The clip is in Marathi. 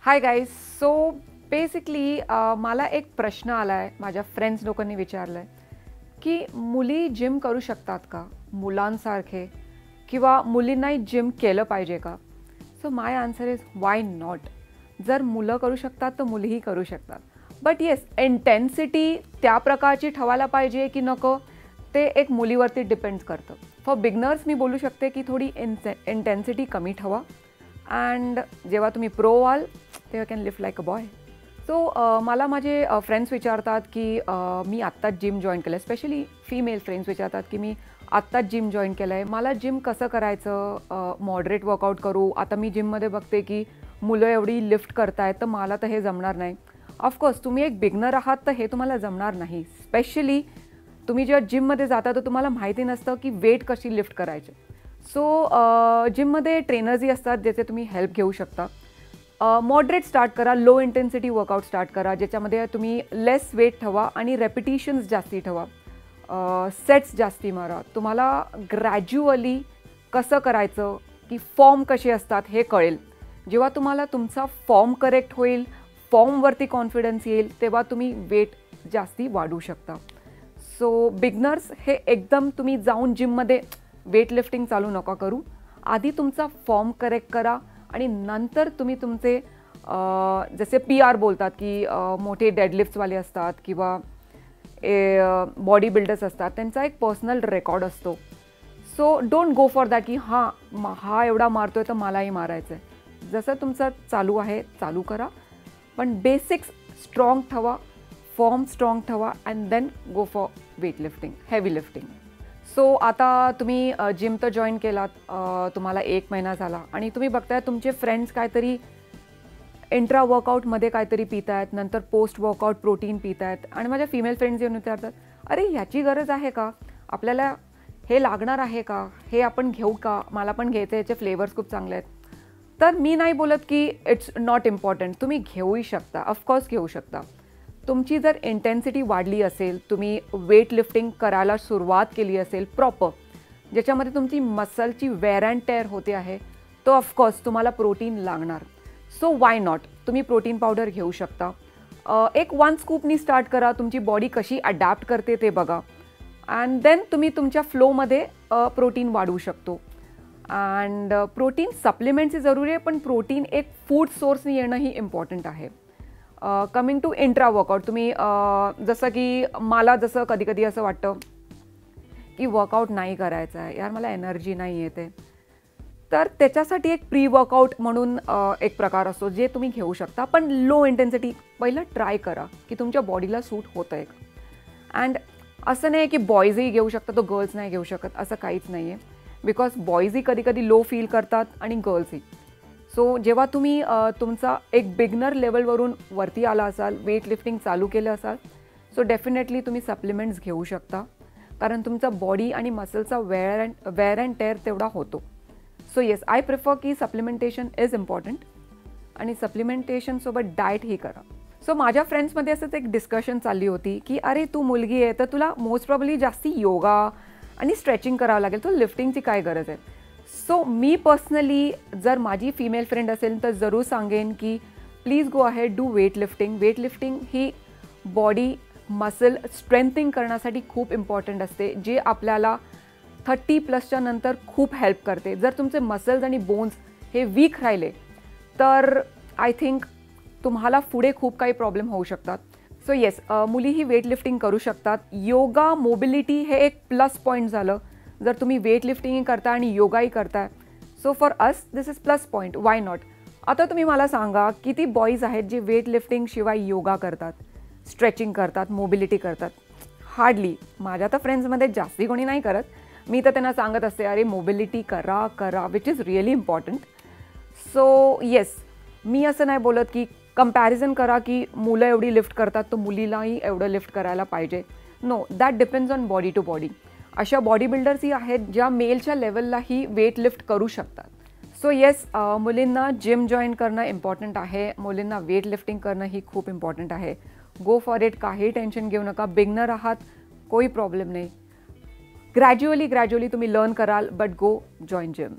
Hi guys. सो बेसिकली मला एक प्रश्न आला आहे, माझ्या फ्रेंड्स लोकांनी विचारलं आहे की मुली जिम करू शकतात का मुलांसारखे, किंवा मुलींनाही जिम केलं पाहिजे का? So my answer is why not. जर मुलं करू शकतात तर मुलीही करू शकतात. बट येस, इंटेन्सिटी त्या प्रकारची ठेवायला पाहिजे की नको ते एक मुलीवरती डिपेंड्स करतं. फॉर बिगनर्स मी बोलू शकते की थोडी इंटेन्सिटी कमी ठेवा, अँड जेव्हा तुम्ही प्रो व्हाल तेव्हा can lift like a boy. So मला माझे फ्रेंड्स विचारतात की मी आत्ताच जिम जॉईन केलं आहे. स्पेशली फिमेल फ्रेंड्स विचारतात की मी आत्ताच जिम जॉईन केलं आहे, मला जिम कसं करायचं, मॉडरेट वर्कआउट करू. आता मी जिममध्ये बघते की मुलं एवढी लिफ्ट करतायत, तर मला तर हे जमणार नाही. ऑफकोर्स तुम्ही एक बिगनर आहात तर हे तुम्हाला जमणार नाही. स्पेशली तुम्ही जेव्हा जिममध्ये जाता तर तुम्हाला माहिती नसतं की वेट कशी लिफ्ट करायची. सो जिममध्ये ट्रेनर्सही असतात ज्याचे तुम्ही हेल्प घेऊ शकता. मॉडरेट स्टार्ट करा, लो इंटेन्सिटी वर्कआउट स्टार्ट करा, ज्याच्यामध्ये तुम्ही लेस वेट ठेवा आणि रेपिटेशन्स जास्ती ठेवा, सेट्स जास्ती मारा. तुम्हाला ग्रॅज्युअली कसं करायचं की फॉर्म कसे असतात हे कळेल. जेव्हा तुम्हाला तुमचा फॉर्म करेक्ट होईल, फॉर्मवरती कॉन्फिडन्स येईल, तेव्हा तुम्ही वेट जास्ती वाढवू शकता. सो बिगनर्स हे एकदम तुम्ही जाऊन जिममध्ये वेट लिफ्टिंग चालू नका करू. आधी तुमचा फॉर्म करेक्ट करा आणि नंतर तुम्ही तुमचे जसे PR बोलतात की मोठे डेडलिफ्ट्सवाले असतात किंवा बॉडी बिल्डर्स असतात, त्यांचा एक पर्सनल रेकॉर्ड असतो. So don't go for that की हा एवढा मारतोय तर मलाही मारायचं आहे. जसं तुमचं चालू आहे चालू करा, पण बेसिक्स स्ट्रॉंग ठेवा, फॉर्म स्ट्रॉंग ठेवा, and then go for weight lifting, heavy lifting. So आता तुम्ही जिम तर जॉईन केलात, तुम्हाला 1 महिना झाला आणि तुम्ही बघताय तुमचे फ्रेंड्स काहीतरी इंट्रा वर्कआउटमध्ये काहीतरी पित आहेत, नंतर पोस्ट वर्कआउट प्रोटीन पित आहेत, आणि माझ्या फिमेल फ्रेंड्स येऊन विचारतात, अरे ह्याची गरज आहे का, आपल्याला हे लागणार आहे का, हे आपण घेऊ का, मला पण घ्यायचं आहे, याचे फ्लेवर्स खूप चांगले आहेत. तर मी नाही बोलत की इट्स नॉट इम्पॉर्टंट, तुम्ही घेऊही शकता, ऑफकोर्स घेऊ शकता. तुमची जर इंटेन्सिटी वाढली असेल, तुम्ही वेट लिफ्टिंग करायला सुरुवात केली असेल प्रॉपर, ज्याच्यामध्ये तुमची मसलची वेअर अँड टेअर होते आहे, तो ऑफकोर्स तुम्हाला प्रोटीन लागणार. सो वाय नॉट, तुम्ही प्रोटीन पावडर घेऊ शकता. एक 1 स्कूपनी स्टार्ट करा, तुमची बॉडी कशी अडॅप्ट करते ते बघा, अँड देन तुम्ही तुमच्या फ्लोमध्ये प्रोटीन वाढवू शकतो. अँड प्रोटीन सप्लिमेंट्सही जरुरी आहे, पण प्रोटीन एक फूड सोर्सनी येणंही इम्पॉर्टंट आहे. कमिंग टू इंट्रा वर्कआउट, तुम्ही जसं की मला जसं कधी कधी असं वाटतं की वर्कआउट नाही करायचं आहे यार, मला एनर्जी नाही येते, तर त्याच्यासाठी एक प्री वर्कआउट म्हणून एक प्रकार असतो जे तुम्ही घेऊ शकता, पण लो इंटेन्सिटी. पहिलं ट्राय करा की तुमच्या बॉडीला सूट होतं आहे का. अँड असं नाही की बॉईजही घेऊ शकता तो गर्ल्स नाही घेऊ शकत, असं काहीच नाही आहे. बिकॉज बॉईजही कधी कधी लो फील करतात आणि गर्ल्सही. सो जेव्हा तुम्ही तुमचा एक बिगनर लेवलवरून वरती आला असाल, वेट लिफ्टिंग चालू केलं असाल, सो डेफिनेटली तुम्ही सप्लिमेंट्स घेऊ शकता, कारण तुमचा बॉडी आणि मसलचा वेअर अँड टेअर तेवढा होतो. सो येस, आय प्रिफर की सप्लिमेंटेशन इज इम्पॉर्टंट, आणि सप्लिमेंटेशनसोबत डाएटही करा. सो माझ्या फ्रेंड्समध्ये असंच एक डिस्कशन चालली होती की अरे तू मुलगी आहे तर तुला मोस्ट प्रॉब्ली जास्ती योगा आणि स्ट्रेचिंग करावं लागेल, तर लिफ्टिंगची काय गरज आहे. सो मी पर्सनली जर माझी फिमेल फ्रेंड असेल तर जरूर सांगेन की please go ahead, do weight lifting. Weight lifting ही बॉडी मसल स्ट्रेंथनिंग करण्यासाठी खूप इम्पॉर्टंट असते, जे आपल्याला 30+ नंतर खूप हेल्प करते. जर तुमचे मसल्स आणि बोन्स हे वीक राहिले तर आय थिंक तुम्हाला पुढे खूप काही प्रॉब्लेम होऊ शकतात. सो येस, मुलीही वेट लिफ्टिंग करू शकतात. योगा मोबिलिटी हे एक प्लस पॉईंट झालं जर तुम्ही वेट लिफ्टिंगही करता आणि योगाही करताय. So for us this is plus point, why not. आता तुम्ही मला सांगा किती बॉईज आहेत जे वेट लिफ्टिंग शिवाय योगा करतात, स्ट्रेचिंग करतात, मोबिलिटी करतात? हार्डली. माझ्या तर फ्रेंड्समध्ये जास्ती कोणी नाही करत. मी तर त्यांना सांगत असते अरे मोबिलिटी करा, which is really important. So yes, मी असं नाही बोलत की कंपॅरिझन करा की मुलं एवढी लिफ्ट करतात तर मुलीलाही एवढं लिफ्ट करायला पाहिजे. No, that depends on body to body. अशा बॉडी बिल्डर्सही आहेत ज्या मेलच्या लेवललाही वेट लिफ्ट करू शकतात. सो येस, मुलींना जिम जॉईन करणं इम्पॉर्टंट आहे, मुलींना वेट लिफ्टिंग करणं ही खूप इम्पॉर्टंट आहे. गो फॉर इट, काही टेन्शन घेऊ नका. बिगनर आहात, कोई प्रॉब्लेम नाही. ग्रॅज्युअली तुम्ही लर्न कराल, बट गो जॉईन जिम.